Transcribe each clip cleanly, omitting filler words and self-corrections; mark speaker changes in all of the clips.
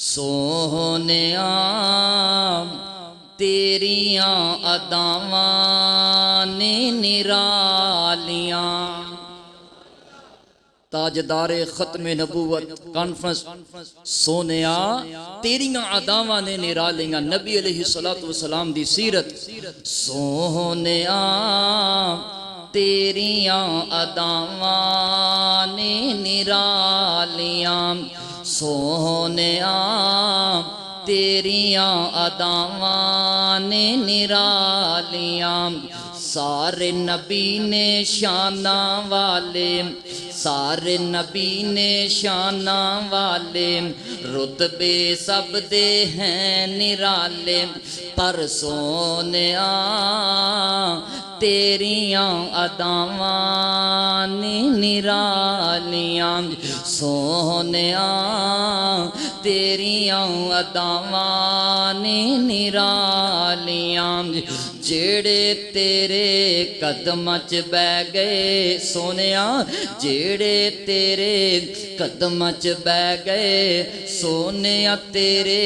Speaker 1: سونیا تیریاں اداواں نے نرالیاں تاجدار ختم نبوت کانفرنس سونیا تیریاں اداواں نے نرالیاں نبی علیہ السلام دی سیرت سونیا تیریاں اداواں نے نرالیاں سونیا تیریاں اداواں نے نرالیاں سارے نبی نے شاناں والے سارے نبی نے شاناں والے رتبے سب دے ہیں نرالے پر سونیا تیریاں اداواں نے نرالیاں سونیا تیریاں اداواں نے نرالیاں جیڑے تیرے قدماں چ بہ گئے سونیا جیڑے تیرے قدماں چ بہ گئے سونیا تیرے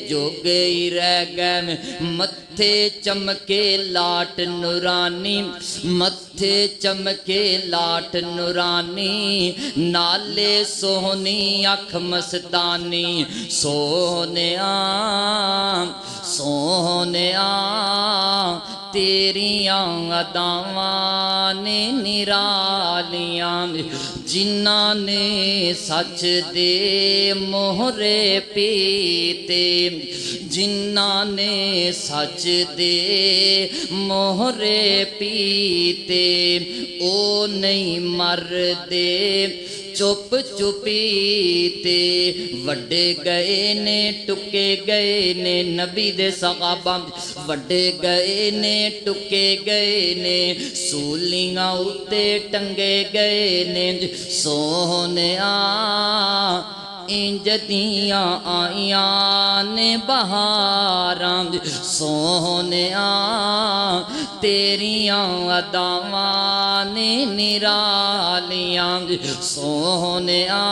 Speaker 1: جوگے ہی رہ گئے متھے چمکے لاٹ نورانی متھے چمکے لاٹ نورانی نالے سونی اکھ مستانی سونیا سونیا تیریاں اداواں نے نرالیاں جنہاں نے سچ دے مہرے پیتے جنہاں نے سچ دے مہرے پیتے او نہیں مردے چپ چپیتے وڈے گئے نے ٹکے گئے نے نبی دے صحابہ وڈے گئے نے ٹکے گئے نے سولیاں اتے ٹنگے گئے نے سونیا انج دیاں آئیاں نے بہاراں سونیا تیریاں اداواں نے نرالیاں سونیا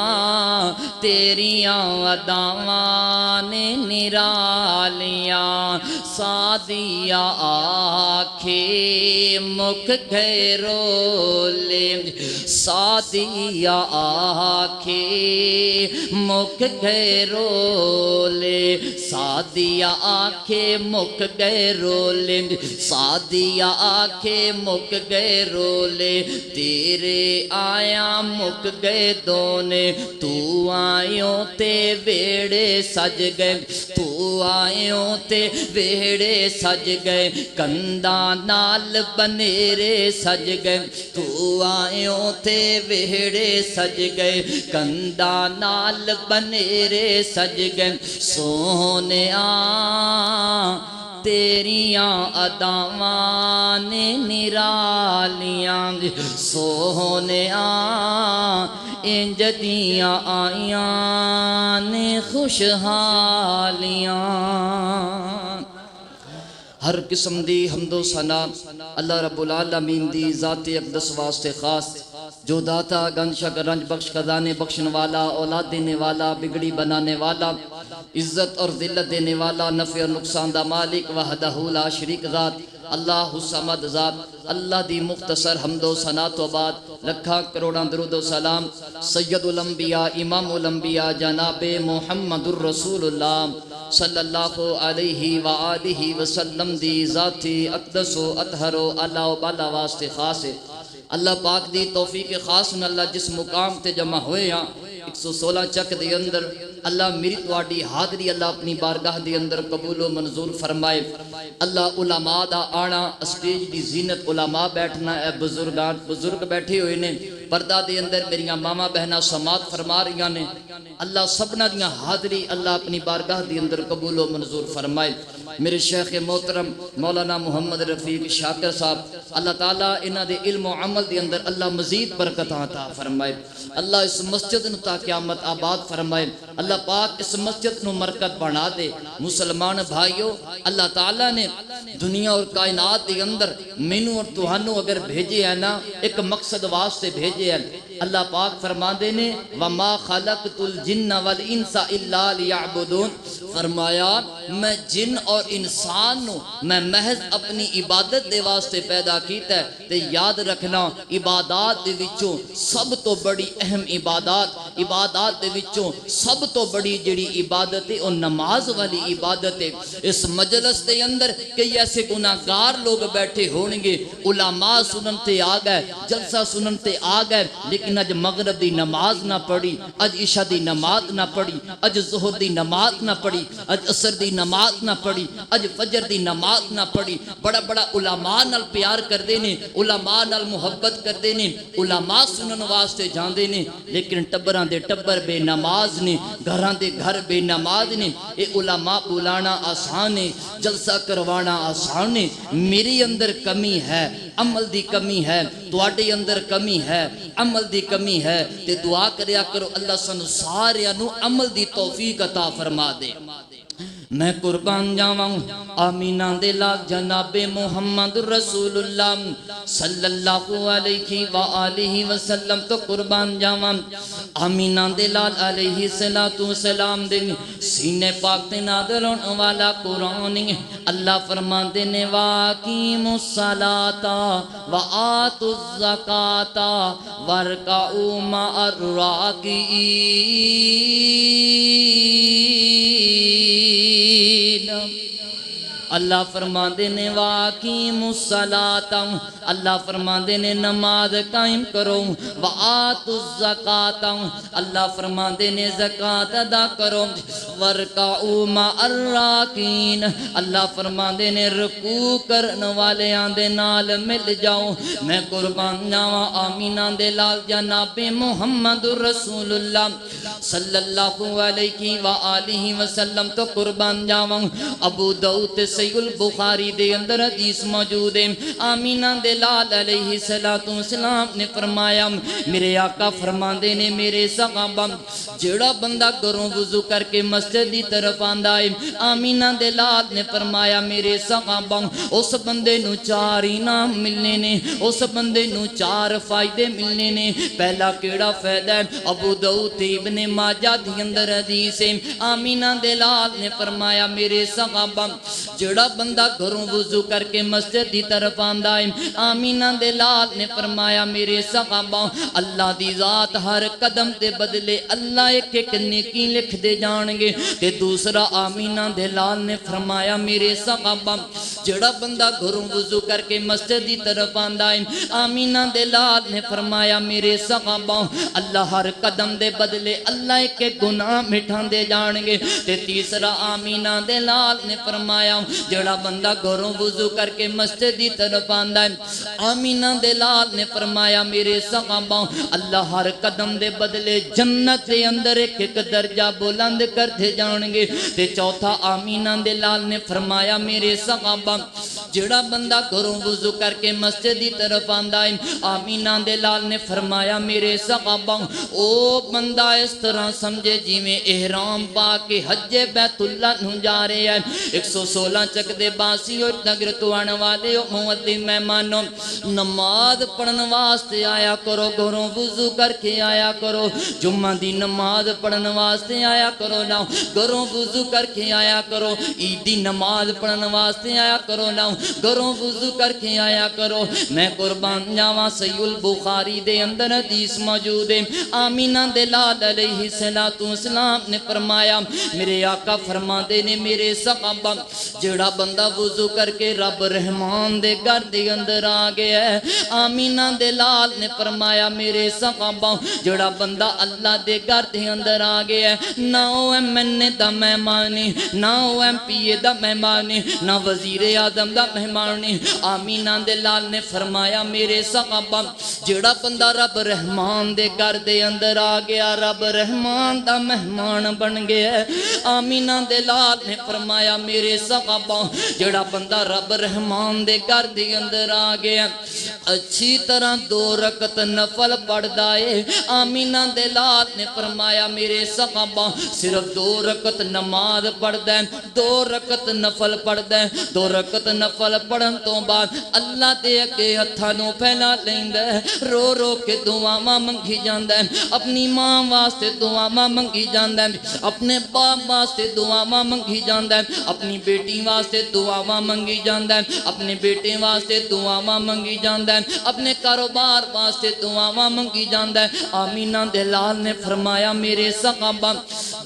Speaker 1: تیریاں اداواں نے نرالیاں سادیا آکھے مک گئے رولے سادیا آکھے مک گئے رولے سادیا آکھے مک گئے رولے سادیا آکھے مک گئے رولے تیرے آیا مک گئے دونے تو آئیوں تے ویڑے سج گئے تو آئیوں تے ویڑے سج گئے کندہ نال بنیرے سج گئے تو آئیوں تے ویڑے سج گئے کندہ نال بنیرے سج گئے سونیا تیریاں اداواں نے نرالیاں سونیا انج دیاں آئیاں نے خوشحالیاں ہر قسم دی حمد و ثنا اللہ رب العالمین دی ذات اقدس واسطے خاص جو داتا گنج رنج بخش خزانے بخشن والا اولاد دینے والا بگڑی بنانے والا عزت اور ذلت دینے والا نفع اور نقصان دا مالک وحدہ لا شریک ذات اللہ الصمد ذات اللہ دی مختصر حمد و ثنا تو بعد لکھا کروڑاں درود و سلام سید الانبیاء امام الانبیاء جناب محمد الرسول اللہ صلی اللہ علیہ وآلہ وسلم دی ذاتی اقدس و اطہر و علا و بالا واسطے خاص ہے اللہ پاک دی توفیق خاص نے اللہ جس مقام تے جمع ہوئے ہیں 116 چک دے اندر اللہ میری تواڈی حاضری اللہ اپنی بارگاہ دے اندر قبول و منظور فرمائے اللہ علماء دا آنا اسٹیج دی زینت علماء بیٹھنا اے بزرگ بیٹھے ہوئے نے پردہ دے اندر میریاں ماما بہنا سماعت فرما رہی نے اللہ سبنا دیاں حاضری اللہ اپنی بارگاہ دے اندر قبول و منظور فرمائے میرے شیخ محترم مولانا محمد رفیق شاکر صاحب اللہ تعالیٰ انہاں دے علم و عمل دے اندر اللہ مزید برکت عطا فرمائے اللہ اس مسجد نو تا قیامت آباد فرمائے اللہ پاک اس مسجد نو مرکز بنا دے مسلمان بھائیو اللہ تعالیٰ نے دنیا اور کائنات دے اندر مینوں اور تہانوں اگر بھیجے ہیں نا ایک مقصد واسطے بھیجے ہیں اللہ پاک فرماندے نے وَمَا خَلَقْتُ الْجِنَّ وَالْإِنسَ إِلَّا لِيَعْبُدُونَ، فرمایا میں جن اور انسان نو میں محض اپنی عبادت دے واسطے پیدا کیتا ہے۔ تے یاد رکھنا عبادات دے وچوں سب تو بڑی اہم عبادات دے وچوں سب تو بڑی جڑی عبادت ہے وہ نماز والی عبادت ہے۔ اس مجلس دے اندر کئی ایسے گناہگار لوگ بیٹھے ہونگے، علماء سنن تے آ گئے، جلسہ سنن تے آ گئے، لیکن اج مغرب دی نماز نہ پڑھی، اج عشاء دی نماز نہ پڑھی، اج ظہر دی نماز نہ پڑھی، اج عصر دی نماز نہ پڑھی، اج فجر دی نماز نہ پڑھی۔ بڑا بڑا علماء نال پیار کر دینے، علماء نال محبت کر دینے، علماء سنن واسطے جان دینے، لیکن ٹبران دے ٹبر بے نماز نے، گھران دے گھر بے نماز نے۔ اے علماء بلانا آسان ہے، جلسہ کروانا آسان ہے، میری اندر کمی ہے، عمل دی کمی ہے، تواڈے اندر کمی ہے، عمل دی کمی ہے، تے دعا کریا کرو اللہ سانو سارے نو عمل دی توفیق عطا فرما دے۔ میں قربان جاواں آمینہ دے لال جناب محمد رسول اللہ صلی اللہ علیہ وآلہ وسلم تو قربان جاواں آمینہ دے لال علیہ السلام دے سینے پاک تے نازل ہونے والا قرآن اللہ فرمان دے نے واقیموا الصلاۃ وآتوا الزکاۃ وارکعوا مع الراکعین۔ اللہ فرماندے نے واقیموا الصلاۃ، اللہ فرماندے نے نماز قائم کرو، وآتوا الزکاۃ، اللہ فرماندے نے زکات ادا کرو، وارکعوا مع الراکعین، اللہ فرماندے نے رکوع کرن والیاں دے نال مل جاؤ۔ میں قربان جاواں آمینہ دے لال جناب محمد رسول اللہ صلی اللہ علیہ وآلہ وسلم تو قربان جاواں ابو داؤد صحیح البخاری دے اندر حدیث موجود ہے۔ آمینہ دے لال علیہ السلام نے فرمایا، میرے آقا فرماندے نے میرے صحابہ جڑا بندہ گھروں وضو کر کے مسجد دی طرف آندا ہے، آمینہ دے لال نے فرمایا میرے صحابہ اس بندے نو چار انعام ملنے نے، اس بندے نو چار فائدے ملنے نے۔ پہلا کیڑا فائدہ ہے؟ ابو داؤد ابن ماجہ دی اندر حدیث ہے، آمینہ دے لال نے فرمایا میرے صحابہ جڑا بندہ گھروں وضو کر کے مسجد دی طرف آندا ہے، آمینہ دے لال نے فرمایا میرے صحابہ اللہ دی ذات ہر قدم دے بدلے اللہ ایک ایک نیکی لکھ دے جانگے۔ تے دوسرا آمینہ دے لال نے فرمایا میرے صحابہ جڑا بندہ گھروں وضو کر کے مسجد دی طرف آندا ہے، آمینہ دے لال نے فرمایا میرے صحابہ اللہ ہر قدم دے بدلے اللہ ایک ایک گناہ مٹھان دے جانگے۔ تے تیسرا آمینہ دے لال نے فرمایا جڑا بندہ گھروں وضو کر کے مسجد دی طرف آندا ہے، آمینہ دے لال نے فرمایا میرے صحابہ اللہ ہر قدم دے بدلے جنت دے اندر ایک ایک درجہ بلند کر دے جانگے۔ تے چوتھا آمینہ دے لال نے فرمایا میرے صحابہ جڑا بندہ گھروں وضو کر کے مسجد دی طرف آندا ہے، آمینہ دے لال نے فرمایا میرے صحابہ او بندہ اس طرح سمجھے جی میں احرام پا کے حج بیت اللہ نو جا رہے ہیں۔ 116 چک دے باسی اور نگر تو آنے والے مؤذن مہمانوں نماز پڑھن واسطے آیا کرو، گھروں وضو کر کے آیا کرو، جمعہ دی نماز پڑھن واسطے آیا کرو نا، گھروں وضو کر کے آیا کرو، عید دی نماز پڑھن واسطے آیا کرو نا، گھروں وضو کر کے آیا کرو۔ میں قربان جاواں صحیح البخاری دے اندر حدیث موجود ہے، آمینہ دے لال علیہ السلام نے فرمایا میرے آقا فرماندے نے میرے صحابہ جڑا بندہ وضو کر کے رب رحمان دے گھر دے اندر آ گیا ہے، آمینہ دے لال نے فرمایا میرے صحابہ جڑا بندہ اللہ دے گھر دے اندر آ گیا ہے، نہ او ایم این اے دا مہمان ہے، نہ او ایم پی اے دا مہمان ہے، نہ وزیر اعظم دا مہمان ہے، آمینہ دے لال نے فرمایا میرے صحابہ جڑا بندہ رب رحمان دے گھر دے اندر آ گیا رب رحمان دا مہمان بن گیا ہے، آمینہ دے لال نے فرمایا میرے صحابہ صحابہ جڑا بندہ رب رحمان دے گھر دے اندر آ گیا اچھی طرح 2 رکعت نفل پڑھدا ہے آمینہ دے لال نے فرمایا میرے صحابہ صرف 2 رکعت نماز پڑھدا ہے 2 رکعت نفل پڑھدا ہے 2 رکعت نفل پڑھن تو بعد اللہ دے اگے ہتھاں نوں پھیلا لیندا ہے رو رو کے دعاواں منگی جاندا ہے اپنی ماں واسطے دعاواں منگی جاندا ہے اپنے باپ واسطے دعاواں منگی جاندا ہے اپنی بیٹی واسطے دعاواں منگی جاندا ہے اپنے بیٹے واسطے دعاواں منگی جاندا ہے اپنے کاروبار واسطے دعاواں منگی جاندا ہے آمینہ دے لال نے فرمایا میرے صحابہ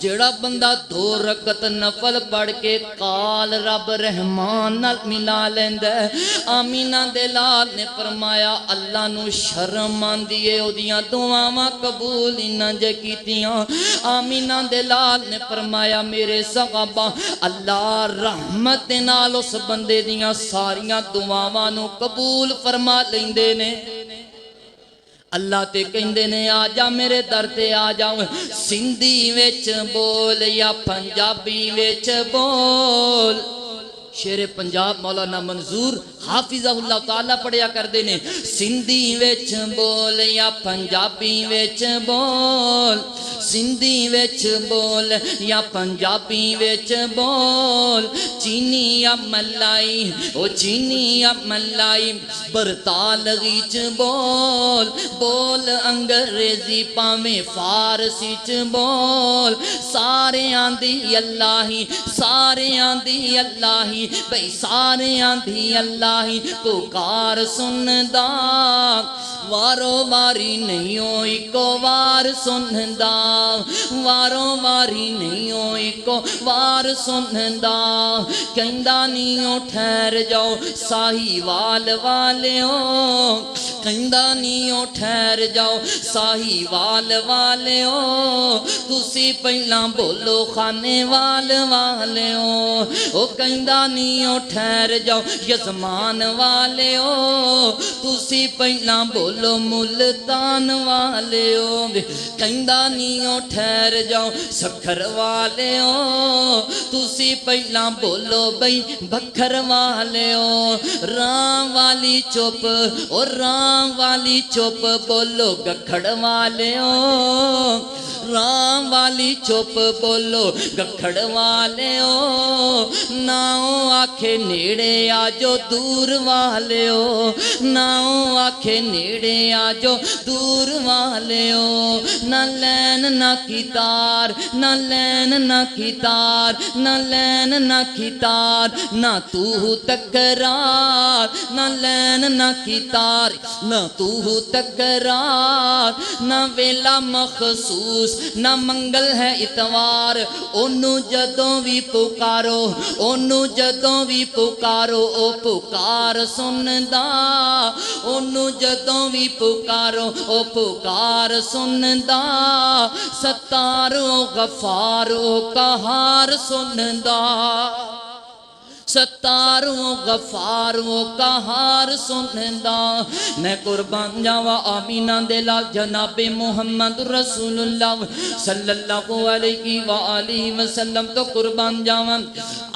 Speaker 1: جڑا بندہ 2 رکعت نفل پڑھ کے کال رب رحمان نال ملا لیندا ہے آمینہ دے لال نے فرمایا اللہ نو شرم آندی ہے اودیاں دعاواں قبول نہ جے کیتیاں آمینہ دے لال نے فرمایا میرے صحابہ اللہ رحمت نال اس بندے دیاں ساریاں دعاواں نو قبول فرما لیندے نے اللہ تے کہندے نے آ جا میرے در تے آ جاؤ سندھی وچ بول یا پنجابی وچ بول شیر پنجاب مولانا منظور حافظہ اللہ تعالیٰ پڑھیا کر دینے سندھی وچ بول یا پنجابی وچ بول سندھی وچ بول یا پنجابی وچ بول چینی یا ملائی او چینی یا ملائی برطانوی چ بول بول انگریزی پاویں فارسی چ بول سارے آندی اللہ سارے آندی اللہ بھئی سارے آندھی اللہ پکار سندا وارو واری نہیں ہوئی کو وار سندا وارو واری نہیں ہوئی کو وار سندا کہندا نیوں ٹھہر جاؤ ساہیوال والیوں کہندا نیوں ٹھہر جاؤ ساہیوال والیوں تسی پہلاں بولو خانے وال والیوں او کہندا نیوں ٹھہر جاؤ یزمان والیوں تسی پہلاں بولو ملتان والیوں کہندا نیوں ٹھہر جاؤ سکھر والیوں تسی پہلاں بولو بھئی بکھر والیوں رام والی چپ اور رام والی چپ بولو گکھڑ والیوں رام والی چپ بولو گکھڑ والیوں ناؤں آکھے نیڑے آجو دور والیوں ناؤں آکھے نیڑے آجو دور والیوں نہ لین نہ کتار نہ لین نہ کتار نہ لین نہ کتار نہ تو تکرار نہ لین نہ کتار نہ تو تکرار نہ ویلا مخصوص نہ منگل ہے اتوار انو جدوں بھی پکارو انو جدوں بھی پکارو او پکار سندا انو جدوں بھی پکارو او پکار سندا ستار او غفار او قہار سندا ستاروں غفاروں قہار سندا میں قربان جاوا آمینہ دلا جناب محمد رسول اللہ صلی اللہ علیہ وآلہ وسلم تو قربان جاوا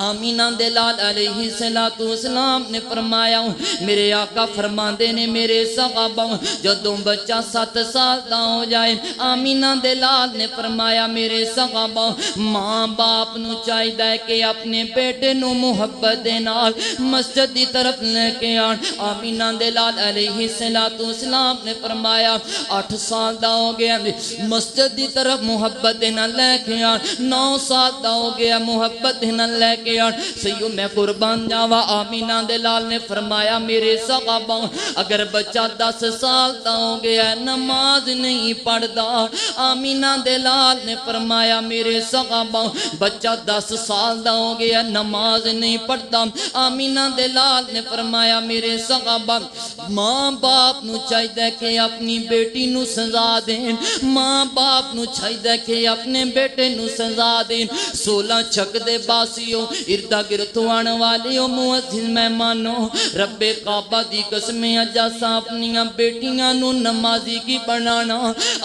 Speaker 1: آمینہ دلال علیہ السلام نے فرمایا میرے آقا فرماندے نے میرے صحابہ جدوں بچہ 7 سال دا ہو جائے آمینہ دلال نے فرمایا میرے صحابہ ماں باپ نو چاہیے کہ اپنے بیٹے نو محبت نال مسجد دی طرف لے کے آن آمینہ دلال علیہ السلام نے فرمایا 8 سال دا ہو گیا مسجد دی طرف محبت نال لے کے آن 9 سال دا ہو گیا محبت نال لے کے آن سیو میں قربان جاوا آمینہ دلال نے فرمایا میرے صحابہ اگر بچہ 10 سال دا ہو گیا نماز نہیں پڑھدا آمینہ دلال نے فرمایا میرے صحابہ بچہ 10 سال دا ہو گیا نماز نہیں پڑھتا آمینہ دلال نے فرمایا میرے صحابہ ماں باپ نو چاہیے کہ اپنی بیٹی نو سزا دیں ماں باپ نو چاہیے کہ اپنے بیٹے نو سزا دیں 16 چھک دے باسیوں اردہ گرتوان والیوں مؤذن مہمانوں رب کعبہ دی قسمیں اجا سا اپنیاں بیٹیاں نو نمازی کی بنانا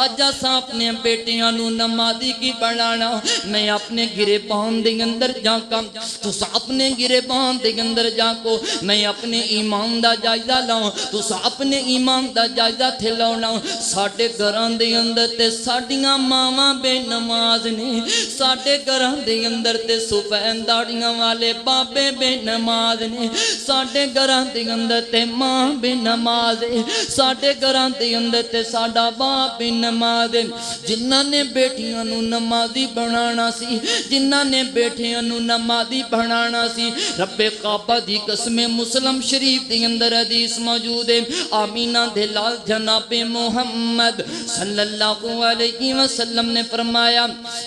Speaker 1: اجا سا اپنے بیٹیاں نو نمازی کی بنانا میں اپنے گرے پاؤں دے اندر جا کم تو سا اپنے گرے گریبان دے اندر جا کو میں اپنے ایمان دا جائزہ لاؤں تو اپنے ایمان دا جائزہ تھے لاؤں ساڑھے گھران دے اندر تے ساڑھیاں ماما بے نماز نے ساڑھے گھران دے اندر تے سفین داڑیاں والے بابے بے نماز نے ساڑھے گھران دے اندر تے ماں بے نماز ہے ساڑھے گھران دے اندر تے ساڑھا باپ بے نماز ہے جنہاں نے بیٹیاں نو نمازی بنانا سی جنہاں نے بیٹیاں نو نمازی بنانا سی رب کعبہ دی قسم مسلم شریف دے اندر حدیث موجود ہے آمینہ دے لال جناب محمد صلی اللہ علیہ وسلم نے فرمایا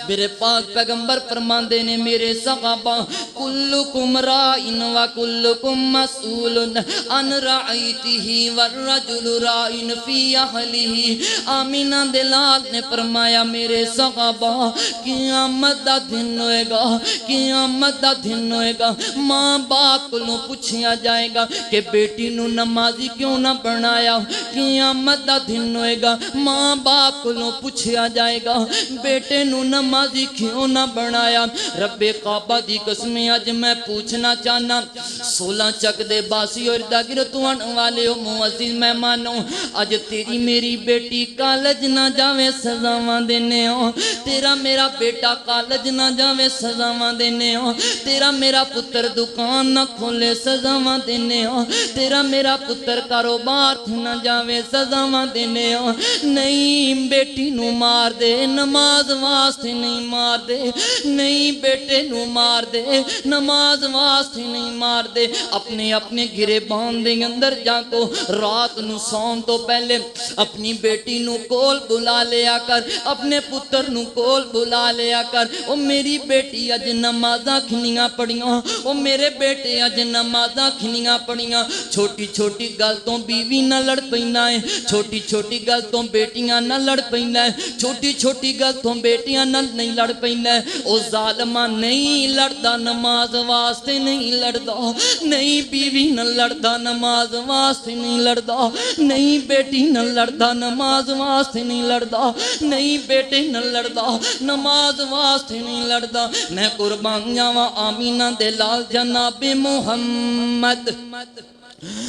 Speaker 1: میرے پاک پیغمبر فرماندے نے میرے صحابہ کلکم رائن و کلکم مسئول ان رعیتہی والرجل رائن فی اہلہی آمینہ دے لال نے فرمایا میرے صحابہ قیامت دا دن ہوئے گا قیامت دا دن ہوئے گا ماں باپ کو پوچھیا جائے گا کہ بیٹی نو نمازی کیوں نہ بنایا قیامت دا دن ہوئے گا ماں باپ کو پوچھیا جائے گا بیٹے نو نمازی کیوں نہ بنایا رب کعبہ دی قسمیں آج میں پوچھنا چاہنا 16 چک دے باسی اور داگر توان والے ہو معزز مہمانوں آج تیری میری بیٹی کالج نہ جاوے سزاواں دینے ہو تیرا میرا بیٹا کالج نہ جاوے سزاواں دینے ہو تیرا میرا پتر دکان نہ کھولے سزاواں دینے ہو تیرا میرا پتر کاروبار نہ جاوے سزاواں دینے ہو نہیں بیٹی نو مار دے نماز واسطے نہیں مار دے نہیں بیٹے نو مار دے نماز واسطے نہیں مار دے اپنے اپنے گرے باندے اندر جا کو رات نو سون تو پہلے اپنی بیٹی نو کول بلا لیا کر اپنے پتر نو کول بلا لیا کر او میری بیٹی اج نمازاں کھنیاں پڑیاں او میرے بیٹے اج نمازاں کھنیاں پڑیاں چھوٹی چھوٹی گل تو بیوی نہ لڑ پیندا ہے چھوٹی چھوٹی گل تو بیٹیاں نہ لڑ پیندا ہے چھوٹی چھوٹی گل تو بیٹیاں نہ نہیں لڑ پیندا ہے او ظالمہ نہیں لڑدا نماز واسطے نہیں لڑدا نہیں بیوی نہ لڑدا نماز واسطے نہیں لڑدا نہیں بیٹی نہ لڑدا نماز واسطے نہیں لڑدا نہیں بیٹے نہ لڑدا نماز واسطے نہیں لڑدا میں قربان جاواں آمینہ دے لال جناب محمد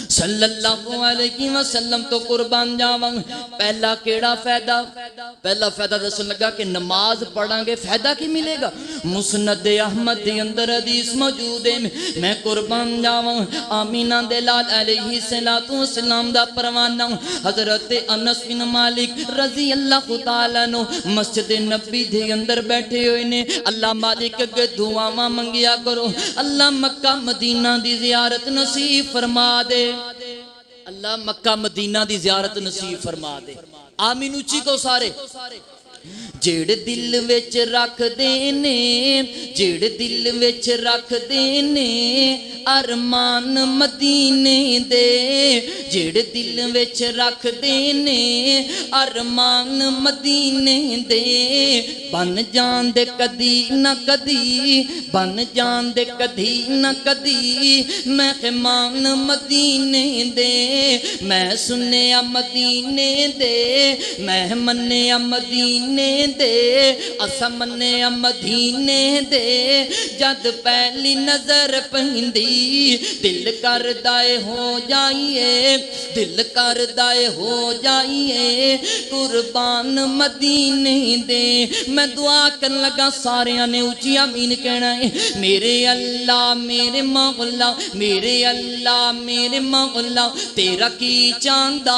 Speaker 1: صلی اللہ علیہ وسلم تو قربان جاواں پہلا کیڑا فائدہ پہلا فائدہ دس لگا کہ نماز پڑھاں گے فائدہ کی ملے گا مسند احمد دے اندر حدیث موجود ہے میں قربان جاواں آمینہ دے لال علیہ السلام دا پروانہ حضرت انس بن مالک رضی اللہ تعالیٰ نو مسجد نبی دے اندر بیٹھے ہوئے نے اللہ مالک کے دعاواں منگیا کرو اللہ مکہ مدینہ دی زیارت نصیب فرما دے اللہ مکہ مدینہ دی زیارت نصیب فرما دے آمین اچھی کو سارے جیڑ دل وچ رکھ دینے جیڑ دل وچ رکھ دینے ارمان مدینے دے جیڑ دل وچ رکھ دینے ارمان مدینے دے بن جان دے کدی نہ کدی بن جان دے کدی نہ کدی مہمان مدینے دے میں سنیا مدینے دے میں منیا مدینے دے اسا منیا مدینے دے جد پہلی نظر پہندی دل کر دائے ہو جائیے دل کر دائے ہو جائیے قربان مدینے دے میں دعا کر لگا سارے آنے اچھی آمین کہنا ہے میرے اللہ میرے مولا میرے اللہ میرے مولا تیرا کی چاندہ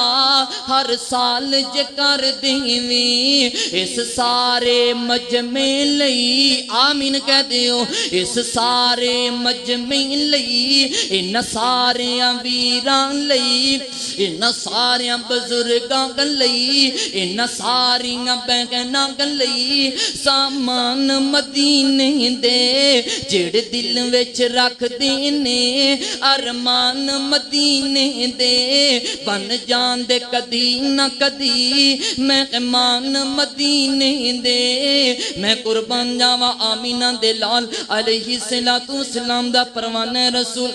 Speaker 1: ہر سال جے کر دیویں اس سارے مجمع لئی آمین کہہ دیو اس سارے مجمع لئی ان سارے ویران لئی ان سارے بزرگاں لئی ان ساری بہناں لئی سامان مدینے دے جڑ دل وچ رکھ دینے ارمان مدینے دے بن جان دے کدی نہ کدی مہمان مدینے دے میں قربان جاواں آمینہ دے لال علیہ السلام دا پروانہ رسول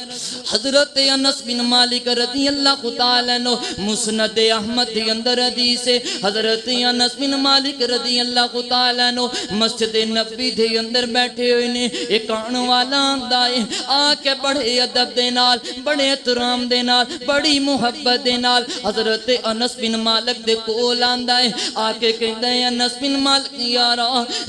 Speaker 1: حضرت انس بن مالک رضی اللہ تعالیٰ عنہ مسند احمد دی اندر حدیث ہے حضرت انس بن مالک رضی اللہ تعالیٰ عنہ مسجد نبی دے اندر بیٹھے ہوئے نے ایک آن والا آندا ہے آ کے بڑے ادب دے نال بڑے احترام دے نال بڑی محبت دے نال حضرت انس بن مالک دے کول آندا ہے آ کے کہندا ہے انس بن مالک یارا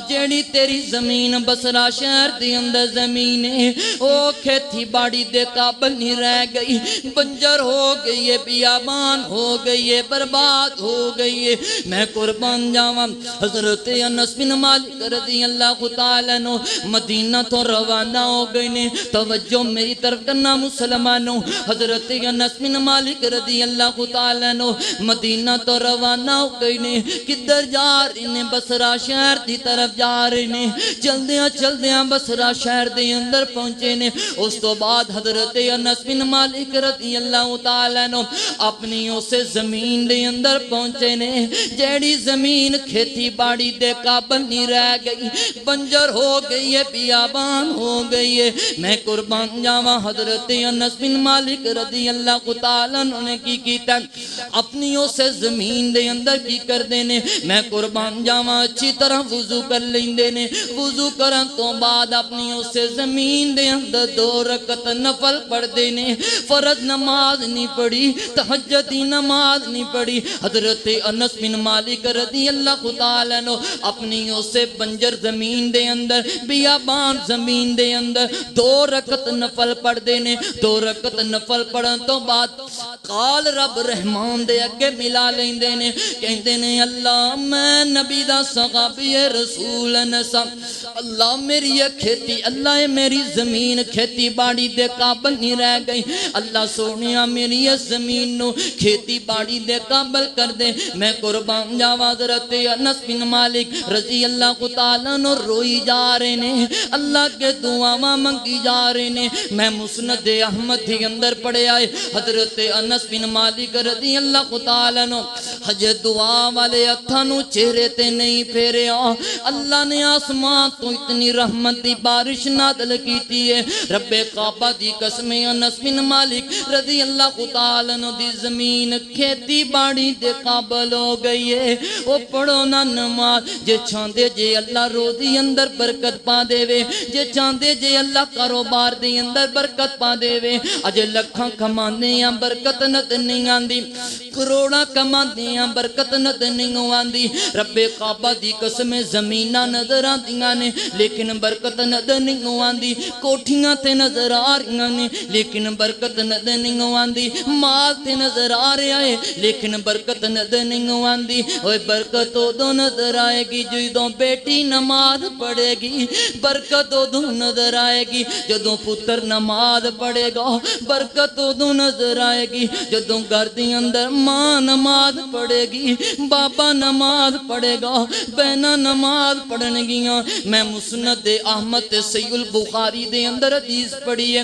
Speaker 1: جیڑی تیری زمین بصرہ شہر دی اندر زمین ہے او کھیتی باڑی دے قابل نہیں رہ گئی بنجر ہو گئی ہے بیابان ہو گئی ہے برباد ہو گئی ہے میں قربان جاواں حضرت انس بن مالک رضی اللہ تعالیٰ عنہ مدینہ تو روانہ ہو گئے نے توجہ میری طرف کرنا مسلمانوں حضرت انس بن مالک رضی اللہ تعالیٰ عنہ مدینہ تو روانہ ہو گئے نے کدھر جا رہے نے بصرہ شہر دی طرف جا رہے نے چلدیاں بصرہ شہر دے اندر پہنچے نے اس تو بعد حضرت انس بن مالک رضی اللہ تعالیٰ عنہ اپنی اسے زمین دے اندر پہنچے نے جیڑی زمین کھیتی باڑی دے قابل نہیں رہ گئی بنجر ہو گئی ہے بیابان ہو گئی ہے میں قربان جاواں حضرت انس بن مالک رضی اللہ تعالیٰ عنہ نے کی کیتا اپنی اسے زمین دے اندر کی کر دینے میں قربان جاواں اچھی طرح وضو کر لیندے نے وضو کرن تو بعد اپنی اسے زمین دے اندر 2 رکعت نفل پڑھ دینے فرض نماز نہیں پڑھی تہجدی نماز نہیں پڑھی حضرت انس بن مالک رضی اللہ تعالیٰ عنہ اپنی اسے بنجر زمین دے اندر بیابان زمین دے اندر 2 رکعت نفل پڑھ دینے 2 رکعت نفل پڑھن تو بعد قال رب رحمان دے اگے ملا لیندے نے کہندے نے اللہ میں نبی دا صحابی رسول انسا اللہ میری یہ کھیتی اللہ میری زمین کھیتی باڑی دے قابل نہیں رہ گئی اللہ سونیا میری یہ زمین نو کھیتی باڑی دے قابل کر دے میں قربان جاواں حضرت انس بن مالک رضی اللہ تعالیٰ نو روئی جا رہے نے اللہ کے دعاواں منگی جا رہے نے میں مسند احمد ہی اندر پڑے آئے حضرت انس بن مالک رضی اللہ تعالیٰ نو حجر دعا والے اتھانو چہرے تے نہیں پھیرے اللہ نے آسمان تو اتنی رحمت دی بارش نازل کیتی ہے رب کعبہ دی قسم انس بن مالک رضی اللہ تعالیٰ عنہ دی زمین کھیتی باڑی دے قابل ہو گئی ہے او پڑھو نا نماز جے چاندے جے اللہ روزی اندر برکت پا دے وے جے چاندے جے اللہ کاروبار دی اندر برکت پا دے وے اجے لکھاں کماندے ہیں برکت نت نہیں آندی کروڑا کماندے ہیں برکت نت نہیں آندی رب کعبہ دی قسم زمینہ نظر آندیاں نے لیکن برکت نظر نہیں آندی کوٹھیاں تے نظر آ رہی نے لیکن برکت نظر نہیں آندی مال تے نظر آ رہا ہے لیکن برکت نظر نہیں آندی اوے برکت ادو نظر آئے گی جدوں بیٹی نماز پڑھے گی برکت ادو نظر آئے گی جدوں پتر نماز پڑھے گا برکت ادو نظر آئے گی جدوں گھر دے اندر ماں نماز پڑھے گی بابا نماز پڑھے گا بہنا نماز پڑھن گیاں میں مسند احمد صحیح البخاری دے اندر حدیث پڑھی ہے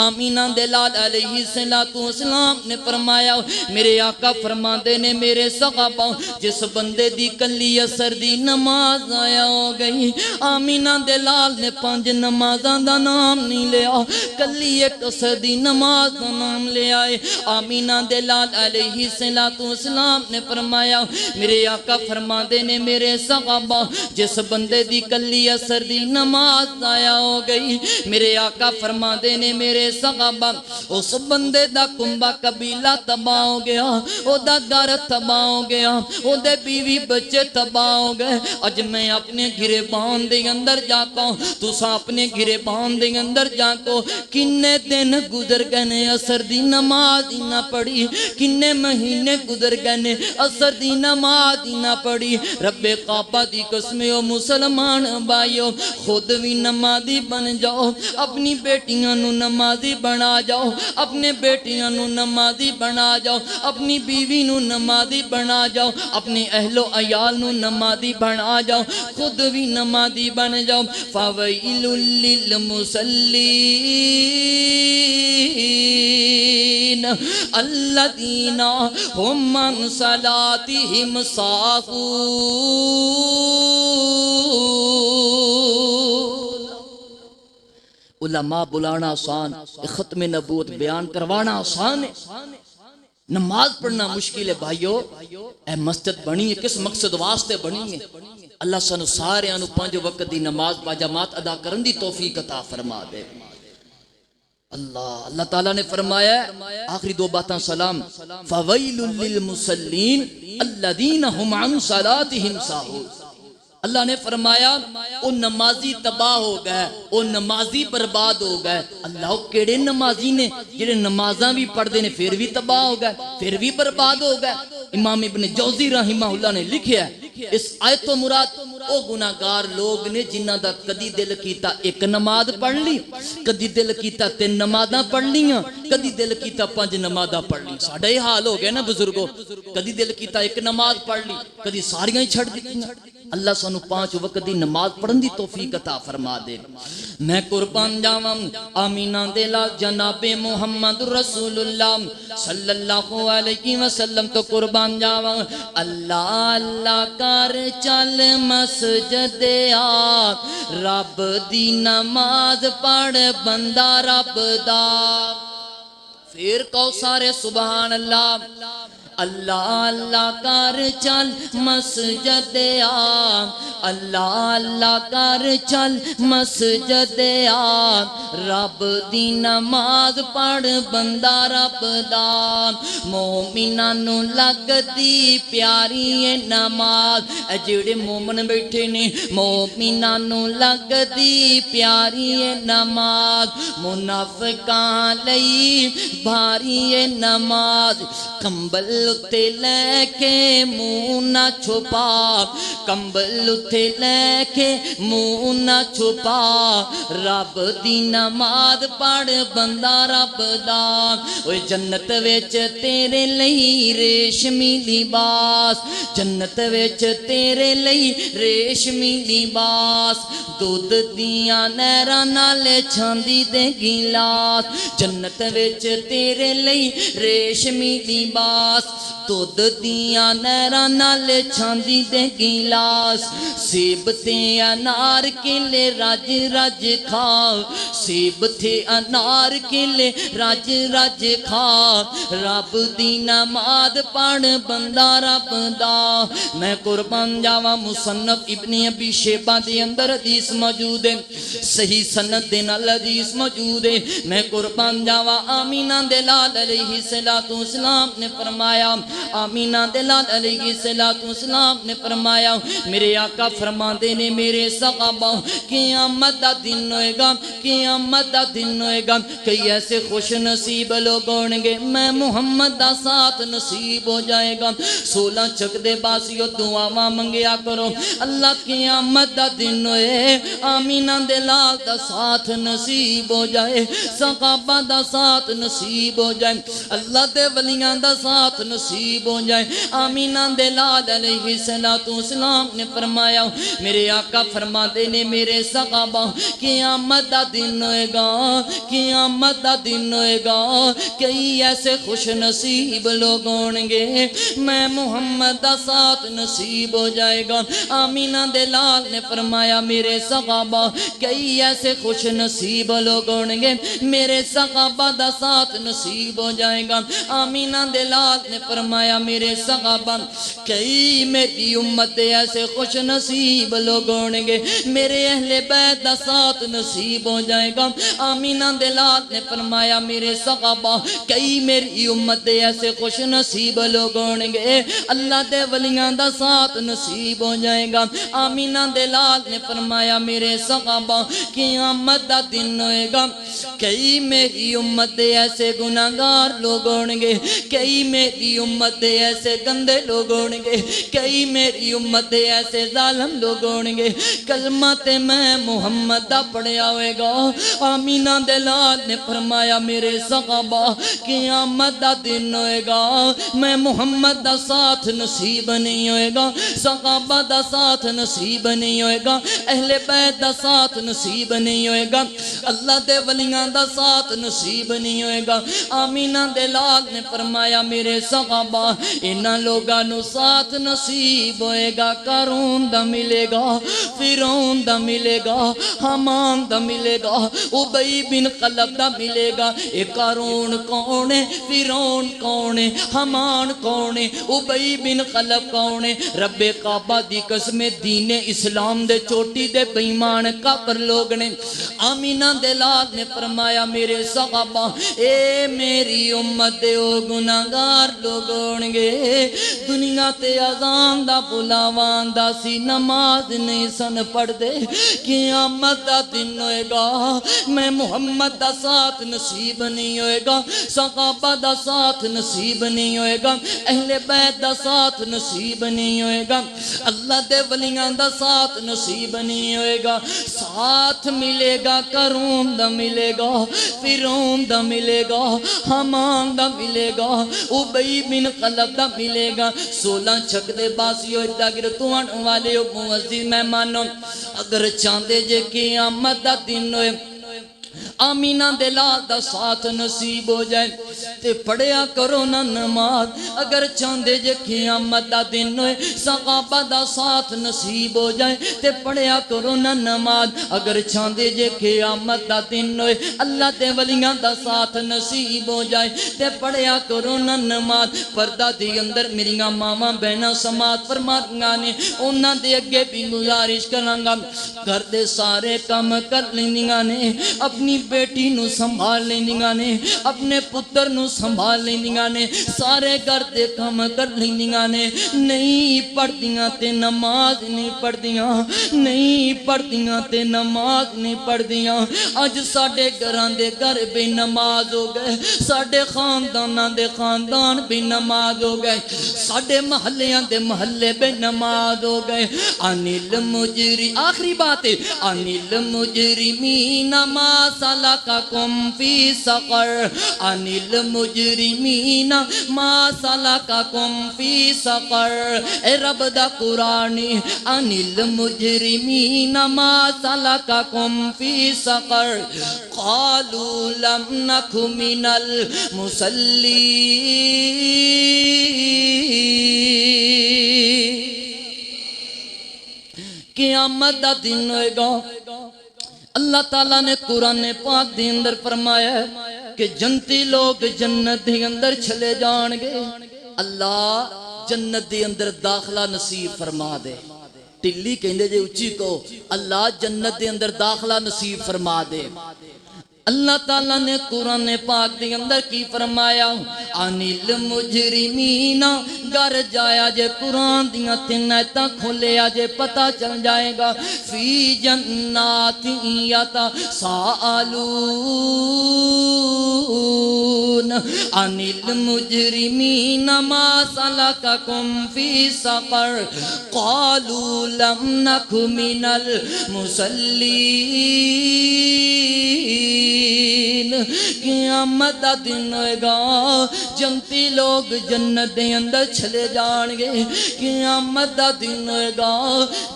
Speaker 1: آمینہ دے لال علیہ السلام نے فرمایا میرے آقا فرماندے نے میرے صحابہ جس بندے دی کلی اثر دی نماز آیا ہو گئی آمینہ دے لال نے 5 نمازاں دا نام نہیں لیا کلی ایک اثر دی نماز دا نام لے آئے آمینہ دے لال علیہ السلام نے فرمایا میرے آقا فرماندے نے میرے صحابہ جس بندے دی کلی اثر دی نماز آیا ہو گئی میرے آقا فرماندے نے میرے صحابہ اس بندے دا کنبہ قبیلہ تباہ ہو گیا او دا گھر تباہ ہو گیا او دے بیوی بچے تباہ ہو گئے اج میں اپنے گھرے بان دے اندر جاتا ہوں تو سا اپنے گھرے بان دے اندر جاتا ہوں کنے دن گزر گئے اثر دی نماز نہ پڑھی کنے مہینے گزر گئے اثر دی نماز نہ پڑھی رب کعبہ دی قسم او مسلمان بھائیو خود بھی نمازی بن جاؤ اپنی بیٹیاں نو نمازی بنا جاؤ اپنے بیٹیاں نو نمازی بنا جاؤ اپنی بیوی نو نمازی بنا جاؤ اپنے اہل و عیال نو نمازی بنا جاؤ خود بھی نمازی بن جاؤ فویل للمصلین الذین هم عن صلاتهم ساہون علماء بلانا آسان، ختم نبوت بیان کروانا آسان ہے، نماز پڑھنا مشکل ہے بھائیو۔ اے مسجد بنی ہے کس مقصد واسطے بنی ہے؟ اللہ سانو سارے انو 5 وقت دی نماز باجماعت ادا کرن دی توفیق عطا فرما دے۔ اللہ تعالیٰ نے فرمایا ہے آخری 2 باتاں سلام، فَوَيْلٌ لِّلْمُصَلِّينَ الَّذِينَ هُمْ عَنْ صَلَاتِهِمْ سَاهُونَ۔ اللہ نے فرمایا او نمازی تباہ ہو گئے، او نمازی برباد ہو گئے۔ اللہ کیڑے نمازی نے جڑے نمازاں بھی پڑھ دے نے پھر بھی تباہ ہو گئے، پھر بھی برباد ہو گئے۔ امام ابن جوزی رحمہ اللہ نے لکھیا ہے اس آیت و مراد او گناہگار لوگ نے جنہ دا کدی دل کیتا 1 نماز پڑھ لی، کدی دل کیتا 3 نمازاں پڑھ لیاں، کدی دل کیتا 5 نمازاں پڑھ لی۔ ساڈا یہ حال ہو گیا نا بزرگو، کدی دل کیتا 1 نماز پڑھ لی، کدی ساریاں ہی چھڑ دتیاں۔ اللہ سانو 5 وقت دی نماز پڑھن دی توفیق عطا فرما دے۔ میں قربان جاواں آمینہ دے لال جناب محمد رسول اللہ صلی اللہ علیہ وسلم تو قربان جاواں۔ اللہ اللہ کر چل مسجد آ، رب دی نماز پڑھ بندہ رب دا۔ پھر کو سارے سبحان اللہ۔ اللہ اللہ کر چل مسجد آ، اللہ اللہ کر چل مسجد آ، رب دی نماز پڑھ بندہ رب دا۔ مومناں نوں لگدی پیاری اے نماز، اے جڑے مومن بیٹھے نے مومناں نوں لگدی پیاری اے نماز، منافقاں لئی بھاری اے نماز۔ کمبل اتے لے کے منہ نہ چھپا، کمبل اتے لے کے منہ نہ چھپا، رب دی نماز پڑھ بندہ رب دا۔ اوے جنت وچ تیرے لئی ریشمی لباس، جنت وچ تیرے لئی ریشمی لباس، دودھ دیاں نہراں نال چھاندی دے گلاس، جنت وچ تیرے لئی ریشمی لباس، دودھ دیاں نہراں نال چھاندی دے گلاس۔ سیب تے انار کیلے رج رج کھا، سیب تے انار کیلے رج رج کھا، رب دی نماز پڑھ بندہ رب دا۔ میں قربان جاواں مصنف ابن ابی شیبہ دے اندر حدیث موجود ہے، صحیح سند دے نال حدیث موجود ہے۔ میں قربان جاواں آمینہ دے لال علیہ السلام نے فرمایا، آمینہ دے لال علیہ السلام نے فرمایا، میرے آقا فرماندے نے میرے صحابہ قیامت دا دن ہوئے گا، قیامت دا دن ہوئے گا، کئی ایسے خوش نصیب لوگ ہوں گے میں محمد دا ساتھ نصیب ہو جائے گا۔ 16 چک دے باسیو دعاواں منگیا کرو، اللہ قیامت دا دن ہوئے آمینہ دے لال دا ساتھ نصیب ہو جائے، صحابہ دا ساتھ نصیب ہو جائے، اللہ دے ولیاں دا ساتھ نصیب ہو جائے۔ آمینہ دے لال علیہ السلام نے فرمایا، میرے آقا فرماتے نے میرے صحابہ قیامت دا دن ہوئے گا، قیامت دا دن ہوئے گا، کئی ایسے خوش نصیب لوگ ہوں گے میں محمد دا ساتھ نصیب ہو جائے گا۔ آمینہ دے لال نے فرمایا میرے صحابہ کئی ایسے خوش نصیب لوگ ہوں گے میرے صحابہ دا ساتھ نصیب ہو جائے گا۔ آمینہ دے لال نے فرمایا میرے صحابہ کئی میری امت ایسے خوش نصیب لوگ ہوں گے میرے اہل بیت دا ساتھ نصیب ہو جائے گا۔ آمینہ دے لال نے فرمایا میرے صحابہ کئی میری امت ایسے خوش نصیب لوگ ہوں گے اللہ دے ولیاں دا ساتھ نصیب ہو جائے گا۔ آمینہ دے لال نے فرمایا میرے صحابہ قیامت دا دن ہوئے گا، کئی میری امت ایسے گناہگار لوگ ہوں گے، کئی میری امت ایسے گندے لوگ ہوں گے، کئی میری امت ایسے ظالم لوگ ہوں گے، کلمہ تے میں محمد دا پڑھیا ہوئے گا۔ آمینہ دے لال نے فرمایا میرے صحابہ قیامت دا دن ہوئے گا میں محمد دا ساتھ نصیب نہیں ہوئے گا، صحابہ دا ساتھ نصیب نہیں ہوئے گا، اہل بیت دا ساتھ نصیب نہیں ہوئے گا، اللہ دے ولیاں دا ساتھ نصیب نہیں ہوئے گا۔ آمینہ دے لال نے فرمایا میرے صحابہ صحابہ انہاں لوگاں نو ساتھ نصیب ہوئے گا قارون دا ملے گا فرعون دا ملے گا حامان دا ملے گا ابی بن خلف دا ملے گا اے قارون کون ہے فرعون کون ہے حامان کون ہے ابی بن خلف کون ہے رب کعبہ دی قسم دین اسلام دے چوٹی دے بیمان کافر لوگ نے آمینہ دے لال نے فرمایا میرے صحابہ اے میری امت دے او گناہگار لوگ ہونگے دنیا تے اذان دا بلاوان دا سی نماز نہیں سن پڑھ دے قیامت دا دن ہوئے گا میں محمد دا ساتھ نصیب نہیں ہوئے گا صحابہ دا ساتھ نصیب نہیں ہوئے گا اہل بیت دا ساتھ نصیب نہیں ہوئے گا اللہ دے ولیاں دا ساتھ نصیب نہیں ہوئے گا ساتھ ملے گا قارون دا ملے گا فرعون دا ملے گا حامان دا ملے گا ابی بن خلف دا ملے گا 16 چھک دے باسی ہوئے داگر توان والے ہو معزز مہمانوں اگر چاندے جے قیامت دا دن ہوئے آمینہ دلال دا ساتھ نصیب ہو جائے تے پڑھیا کرو نا نماز اگر چاندے جے قیامت دا دن ہوئے صحابہ دا ساتھ نصیب ہو جائے تے پڑھیا کرو نا نماز اگر چاندے جے قیامت دا دن ہوئے اللہ تے ولیاں دا ساتھ نصیب ہو جائے تے پڑھیا کرو نا نماز پردہ دی اندر میریاں ماما بہنا سماعت فرمایا نے انہاں دے اگے بھی گزارش کرانگا گھر دے سارے کام کر لیندیاں نے اپنی بیٹی نو سنبھال لیندیاں نے اپنے پتر نو سنبھال لیندیاں نے سارے گھر دے کام کر لیندیاں نے نہیں پڑھدیاں تے نماز نہیں پڑھدیاں نہیں پڑھدیاں تے نماز نہیں پڑھدیاں اج ساڈے گھراں دے گھر بے نماز ہو گئے ساڈے خانداناں دے خاندان بے نماز ہو گئے ساڈے محلیاں دے محلے بے نماز ہو گئے انل مجری آخری بات ہے انل مجرمین ما سلککم فی سقر انل مجرمین ما سلککم فی سقر اے رب دا قرآنی انل مجرمین ما سلککم فی سقر قالوا لم نک من المصلین قیامت دا دن ہوئے گا اللہ تعالیٰ نے قرآن پاک دے اندر فرمایا ہے کہ جنتی لوگ جنت دے اندر چلے جان گے اللہ جنت دے اندر داخلہ نصیب فرما دے ٹلی کہندے جے اچھی کو اللہ جنت دے اندر داخلہ نصیب فرما دے اللہ تعالیٰ نے قرآن پاک دے اندر کی فرمایا انل مجرمین گر جایا جے قرآن دیاں تنیتاں کھولیا جے پتہ چل جائے گا فی جنات یتساءلون انل مجرمین ما سلککم فی سقر قالوا لم نک من المصلین قیامت دا دن ہوئے گا جنتی لوگ جنت دے اندر چلے جان گے قیامت دا دن ہوئے گا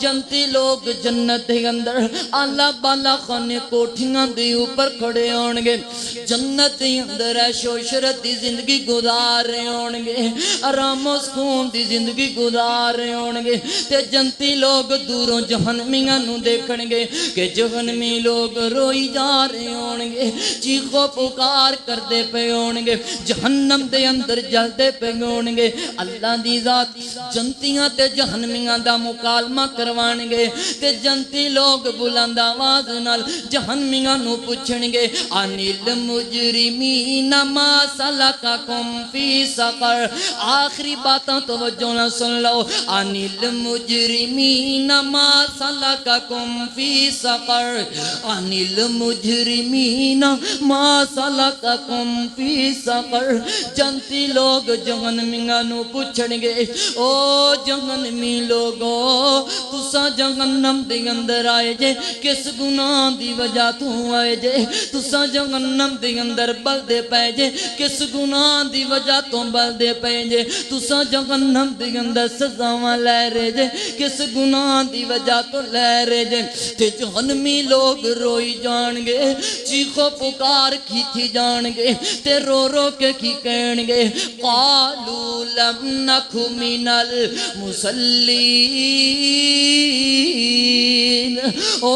Speaker 1: جنتی لوگ جنت دے اندر آلہ بالا خانے کوٹھیاں دے اوپر کھڑے ہون گے جنت دے اندر عیش و عشرت دی زندگی گزار رہے ہون گے آرام و سکون دی زندگی گزار رہے ہون گے تے جنتی لوگ دوروں جہنمیاں نو دیکھن گے کہ جہنمی لوگ روئی جا رہے ہون گے چیخو پکار کر دے پہ ہونگے جہنم دے اندر جل دے پہ ہونگے اللہ دی ذات جنتیاں تے جہنمیاں دا مکالمہ کروانگے تے جنتی لوگ بلند آواز نال جہنمیاں نو پوچھنگے انل مجرمین ما سلککم فی سقر آخری باتاں توجہ نہ سن لو انل مجرمین ما سلککم فی سقر انل مجرمین ما سلککم فی سقر جنتی لوگ جہنمیاں نو پوچھنگے او جہنمی لوگو تسا جہنم دے اندر آئے جے کس گناہ دی وجہ تو آئے جے تسا جہنم دے اندر بل دے پائے جے کس گناہ دی وجہ تو بل دے پائے جے تسا جہنم دے اندر سزاواں لے رہے جے کس گناہ دی وجہ تو لے رہے جے تے جہنمی لوگ روئی جان گے چیخو پکار کی کیتی جان گے تے رو رو کے کی کہن گے قالو لم نک من المصلین او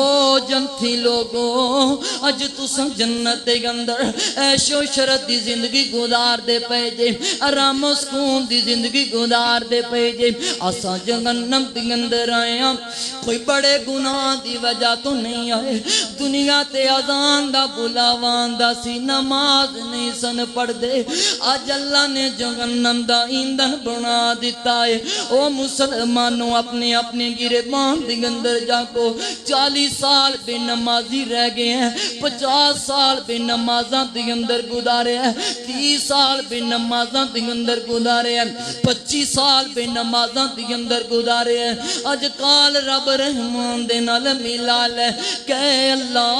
Speaker 1: جنتی لوگوں اج تساں جنت دے اندر عیش و عشرت دی زندگی گزار دے پے جے آرام و سکون دی زندگی گزار دے پے جے اساں جہنم دے اندر آئے ہاں کوئی بڑے گناہ دی وجہ تو نہیں آئے دنیا تے اذان دا بلاوان دا سی نماز نہیں سن پڑھ دے آج اللہ نے جہنم دا ایندھن بنا دیتا ہے او مسلمانوں اپنے اپنے گریبان دے اندر جا کو 40 سال بے نمازی رہ گئے ہیں 50 سال بے نمازاں دے اندر گزارے ہیں 30 سال بے نمازاں دے اندر گزارے ہیں 25 سال بے نمازاں دے اندر گزارے ہیں اج کال رب رحمان دے نال ملا لے کہ اللہ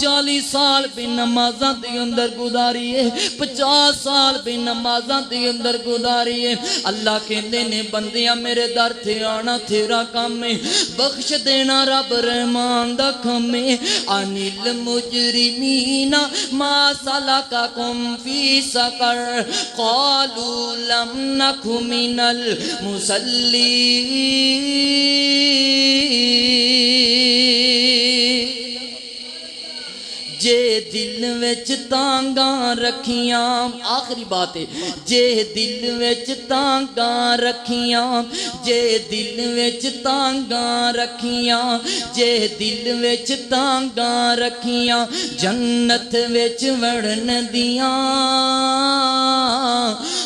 Speaker 1: 40 سال بے نمازاں دے اندر گزاریے 50 سال بے نمازاں دے اندر گزاریے اللہ کہندے نے بندیاں میرے در تھے آنا تیرا کام ہے بخش دینا رب رحمان دا کام ہے انل مجرمین ما سلککم فی سقر قالوا لم نک من المصلین جے دل وچ تانگاں رکھیاں آخری بات ہے جے دل وچ تانگاں رکھیاں جے دل وچ تانگاں رکھیاں جے دل وچ تانگاں رکھیاں جنت وچ وڑن دیاں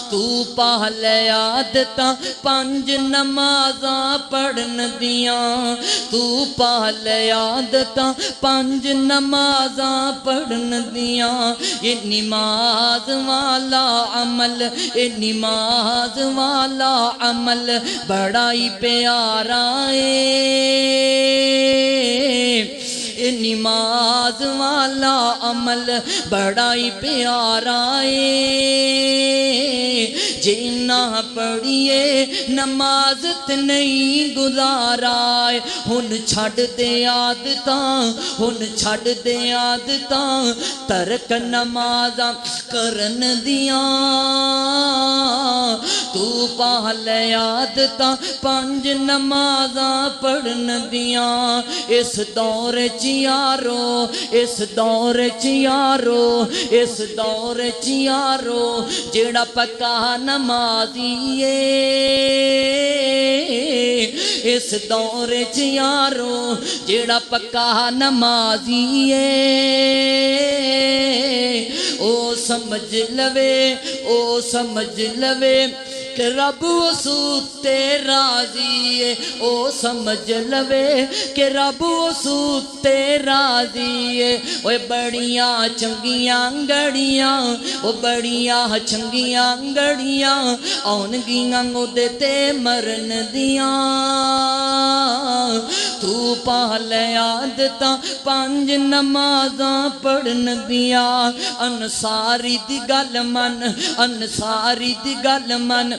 Speaker 1: تو پہل عادتاں 5 نمازاں پڑھن دیاں تو پہل عادتاں 5 نمازاں پڑھن دیاں یہ نماز والا عمل یہ نماز والا عمل بڑا ہی پیارا ہے یہ نماز والا عمل بڑا ہی پیارا ہے جینا پڑھیے نماز تے نہیں گزارا ہے ہن چھڑ دے عادتاں ہن چھڑ دے عادتاں ترک نمازاں کرن دیاں تو پہل عادتاں 5 نمازاں پڑھن دیاں اس دور چیارو اس دور چیارو اس دور چیارو جیڑا پکا نمازی ہے اس دور چیارو جیڑا پکا نمازی ہے او سمجھ لوے او سمجھ لوے کہ رب اسو تے راضی ہے او سمجھ لوے کہ رب اسو تے راضی ہے اوے بڑیاں چنگیاں گڑیاں او بڑیاں چنگیاں گڑیاں آن گیاں دے تے مرن دیاں تو پہل عادتاں 5 نمازاں پڑھن دیاں انصاری دی گل من انصاری دی گل من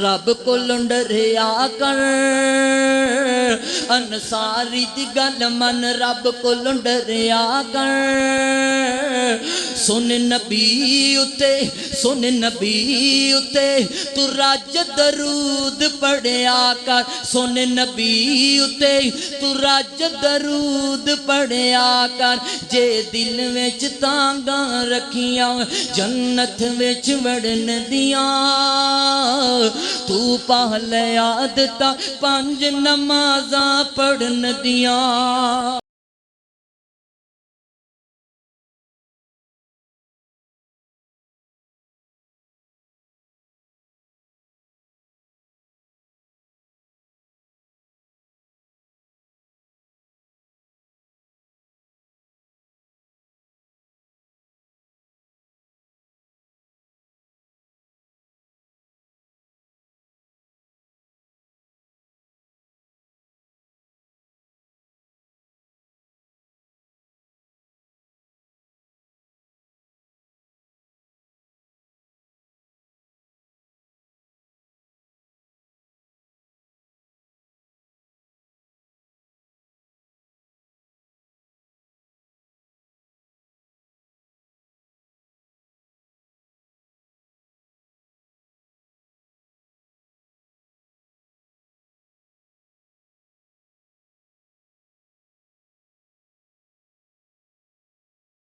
Speaker 1: رب کو ڈریا کر انصاری دی گل من رب کو ڈریا کر سن نبی اتے تو راج درود پڑھیا کر سن نبی اتے تو راج درود پڑھیا کر جے دل وچ تانگاں رکھیاں جنت وچ وڑن دیاں تو پہل عادتاں 5 نمازاں پڑھن دیاں